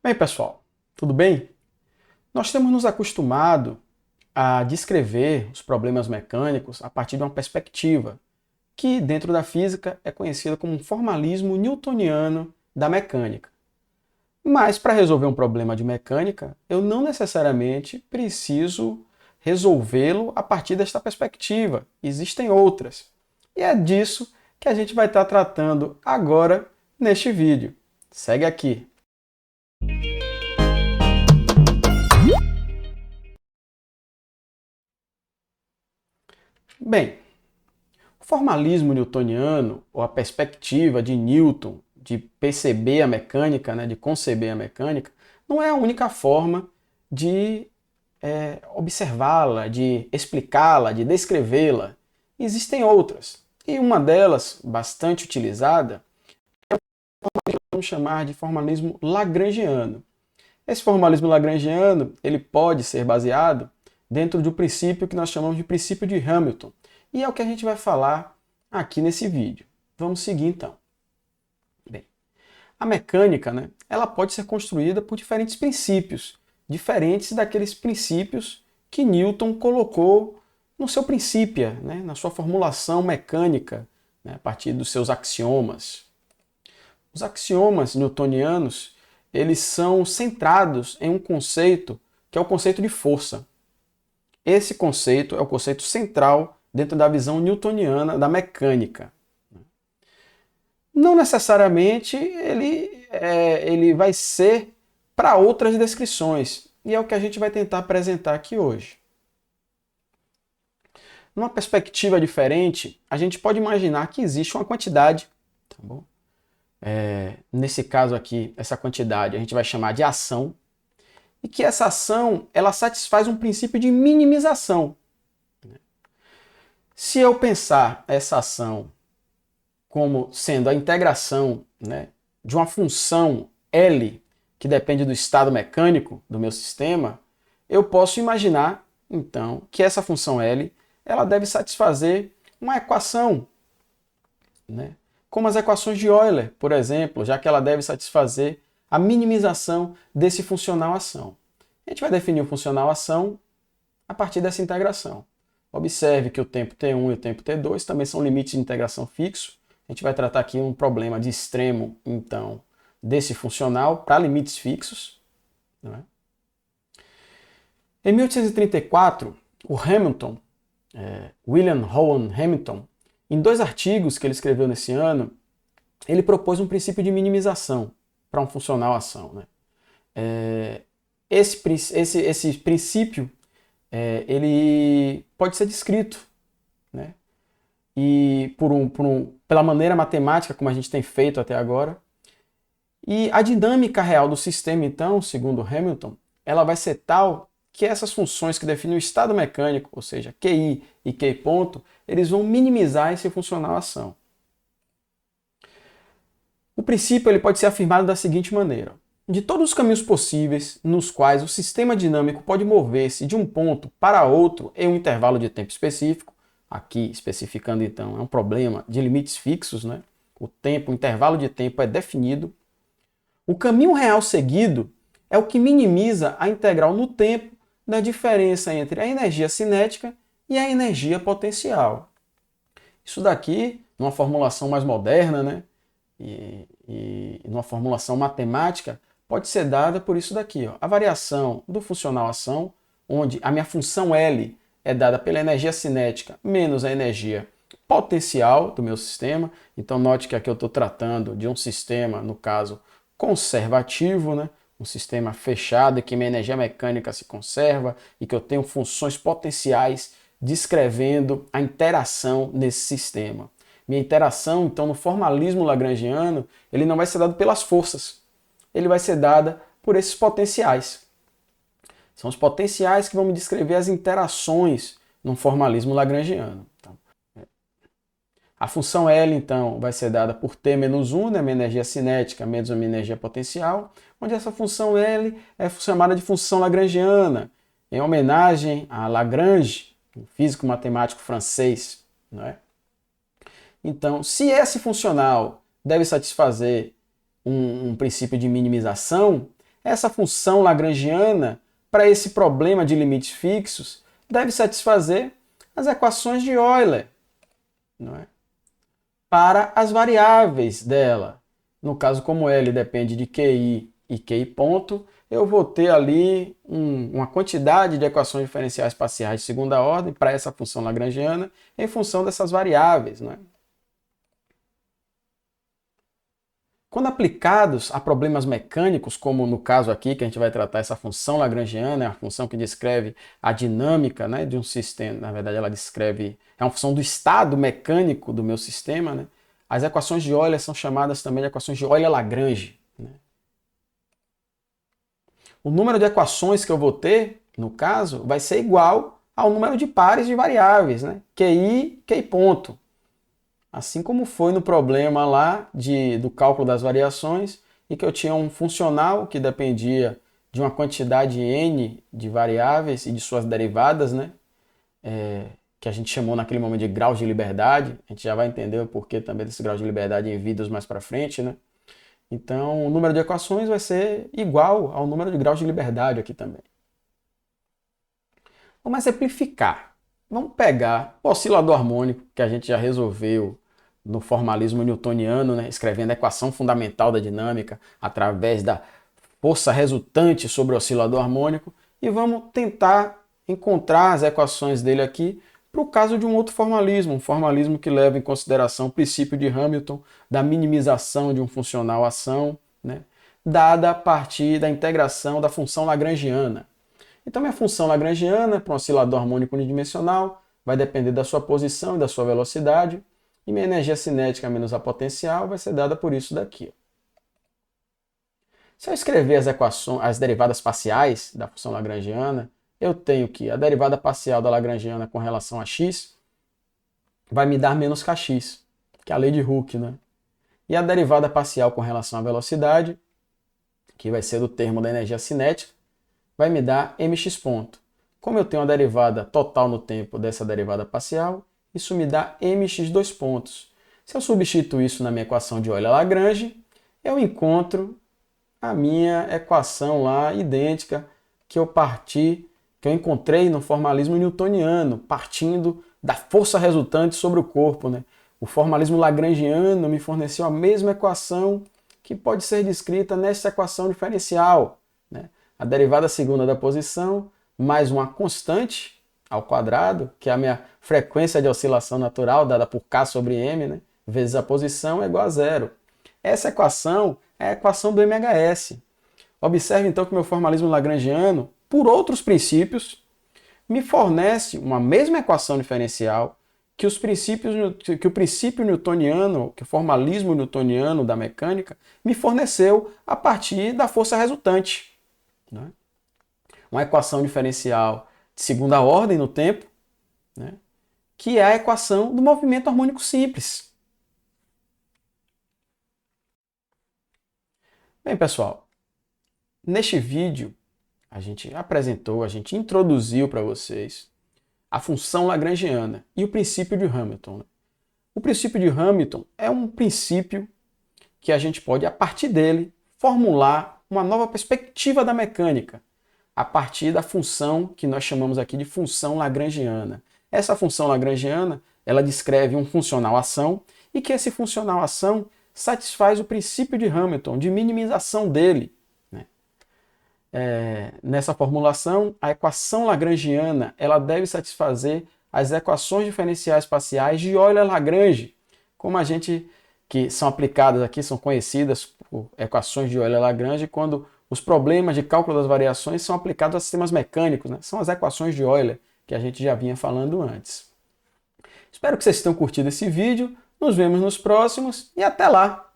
Bem, pessoal, tudo bem? Nós temos nos acostumado a descrever os problemas mecânicos a partir de uma perspectiva que, dentro da física, é conhecida como um formalismo newtoniano da mecânica. Mas, para resolver um problema de mecânica, eu não necessariamente preciso resolvê-lo a partir desta perspectiva. Existem outras. E é disso que a gente vai estar tratando agora neste vídeo. Segue aqui. Bem, o formalismo newtoniano, ou a perspectiva de Newton de perceber a mecânica, de conceber a mecânica, não é a única forma de observá-la, de explicá-la, de descrevê-la. Existem outras. E uma delas, bastante utilizada, vamos chamar de formalismo lagrangiano. Esse formalismo lagrangiano ele pode ser baseado dentro de um princípio que nós chamamos de princípio de Hamilton. E é o que a gente vai falar aqui nesse vídeo. Vamos seguir então. Bem, a mecânica, ela pode ser construída por diferentes princípios, diferentes daqueles princípios que Newton colocou no seu princípio, na sua formulação mecânica, a partir dos seus axiomas. Os axiomas newtonianos, eles são centrados em um conceito que é o conceito de força. Esse conceito é o conceito central dentro da visão newtoniana da mecânica. Não necessariamente ele vai ser para outras descrições, e é o que a gente vai tentar apresentar aqui hoje. Numa perspectiva diferente, a gente pode imaginar que existe uma quantidade, tá bom? Nesse caso aqui, essa quantidade a gente vai chamar de ação, e que essa ação ela satisfaz um princípio de minimização. Se eu pensar essa ação como sendo a integração de uma função L que depende do estado mecânico do meu sistema, eu posso imaginar, então, que essa função L ela deve satisfazer uma equação, como as equações de Euler, por exemplo, já que ela deve satisfazer a minimização desse funcional ação. A gente vai definir o funcional ação a partir dessa integração. Observe que o tempo t1 e o tempo t2 também são limites de integração fixos. A gente vai tratar aqui um problema de extremo, então, desse funcional para limites fixos. Em 1834, o Hamilton, William Owen Hamilton, em dois artigos que ele escreveu nesse ano, ele propôs um princípio de minimização para um funcional ação. Esse princípio ele pode ser descrito, e pela maneira matemática como a gente tem feito até agora. E a dinâmica real do sistema, então, segundo Hamilton, ela vai ser tal que essas funções que definem o estado mecânico, ou seja, QI e Q ponto, eles vão minimizar esse funcional ação. O princípio ele pode ser afirmado da seguinte maneira: de todos os caminhos possíveis nos quais o sistema dinâmico pode mover-se de um ponto para outro em um intervalo de tempo específico, aqui especificando então é um problema de limites fixos, o tempo, o intervalo de tempo é definido, o caminho real seguido é o que minimiza a integral no tempo da diferença entre a energia cinética e a energia potencial. Isso daqui, numa formulação mais moderna, e numa formulação matemática, pode ser dada por isso daqui. A variação do funcional ação, onde a minha função L é dada pela energia cinética menos a energia potencial do meu sistema. Então note que aqui eu estou tratando de um sistema, no caso, conservativo, um sistema fechado, em que minha energia mecânica se conserva e que eu tenho funções potenciais descrevendo a interação nesse sistema. Minha interação, então, no formalismo lagrangiano, ele não vai ser dado pelas forças, ele vai ser dada por esses potenciais. São os potenciais que vão me descrever as interações no formalismo lagrangiano. Então, a função L, então, vai ser dada por T menos 1, minha energia cinética menos a minha energia potencial, onde essa função L é chamada de função lagrangiana, em homenagem a Lagrange, um físico matemático francês. Então, se esse funcional deve satisfazer um princípio de minimização, essa função lagrangiana, para esse problema de limites fixos, deve satisfazer as equações de Euler, não é? Para as variáveis dela. No caso, como L depende de QI e QI ponto, eu vou ter ali uma quantidade de equações diferenciais parciais de segunda ordem para essa função lagrangiana em função dessas variáveis, não é? Quando aplicados a problemas mecânicos, como no caso aqui, que a gente vai tratar essa função lagrangiana, é a função que descreve a dinâmica, né, de um sistema, na verdade ela descreve, é uma função do estado mecânico do meu sistema, né? As equações de Euler são chamadas também de equações de Euler-Lagrange, né? O número de equações que eu vou ter, no caso, vai ser igual ao número de pares de variáveis, né? QI, QI ponto. Assim como foi no problema lá do cálculo das variações, e que eu tinha um funcional que dependia de uma quantidade n de variáveis e de suas derivadas, né? Que a gente chamou naquele momento de graus de liberdade. A gente já vai entender o porquê também desse grau de liberdade em vídeos mais para frente, né? Então, o número de equações vai ser igual ao número de graus de liberdade aqui também. Vamos exemplificar. Vamos pegar o oscilador harmônico, que a gente já resolveu no formalismo newtoniano, né, escrevendo a equação fundamental da dinâmica através da força resultante sobre o oscilador harmônico, e vamos tentar encontrar as equações dele aqui para o caso de um outro formalismo, um formalismo que leva em consideração o princípio de Hamilton da minimização de um funcional ação, né, dada a partir da integração da função lagrangiana. Então, minha função lagrangiana para um oscilador harmônico unidimensional vai depender da sua posição e da sua velocidade, e minha energia cinética menos a potencial vai ser dada por isso daqui. Se eu escrever as derivadas parciais da função lagrangiana, eu tenho que a derivada parcial da lagrangiana com relação a x vai me dar menos kx, que é a lei de Hooke, né? E a derivada parcial com relação à velocidade, que vai ser do termo da energia cinética, vai me dar mx ponto. Como eu tenho a derivada total no tempo dessa derivada parcial, isso me dá mx dois pontos. Se eu substituir isso na minha equação de Euler-Lagrange, eu encontro a minha equação lá idêntica que eu encontrei no formalismo newtoniano, partindo da força resultante sobre o corpo, né? O formalismo lagrangiano me forneceu a mesma equação que pode ser descrita nessa equação diferencial, né? A derivada segunda da posição mais uma constante ao quadrado, que é a minha frequência de oscilação natural, dada por K sobre M, né, vezes a posição, é igual a zero. Essa equação é a equação do MHS. Observe então que o meu formalismo lagrangiano, por outros princípios, me fornece uma mesma equação diferencial que o princípio newtoniano, que o formalismo newtoniano da mecânica, me forneceu a partir da força resultante, né? Uma equação diferencial de segunda ordem no tempo, né, que é a equação do movimento harmônico simples. Bem, pessoal, neste vídeo a gente introduziu para vocês a função lagrangiana e o princípio de Hamilton, né? O princípio de Hamilton é um princípio que a gente pode, a partir dele, formular uma nova perspectiva da mecânica, a partir da função que nós chamamos aqui de função lagrangiana. Essa função lagrangiana, ela descreve um funcional ação e que esse funcional ação satisfaz o princípio de Hamilton, de minimização dele, né? Nessa formulação, a equação lagrangiana ela deve satisfazer as equações diferenciais parciais de Euler-Lagrange, que são aplicadas aqui, são conhecidas por equações de Euler-Lagrange quando os problemas de cálculo das variações são aplicados a sistemas mecânicos, né? São as equações de Euler, que a gente já vinha falando antes. Espero que vocês tenham curtido esse vídeo, nos vemos nos próximos e até lá!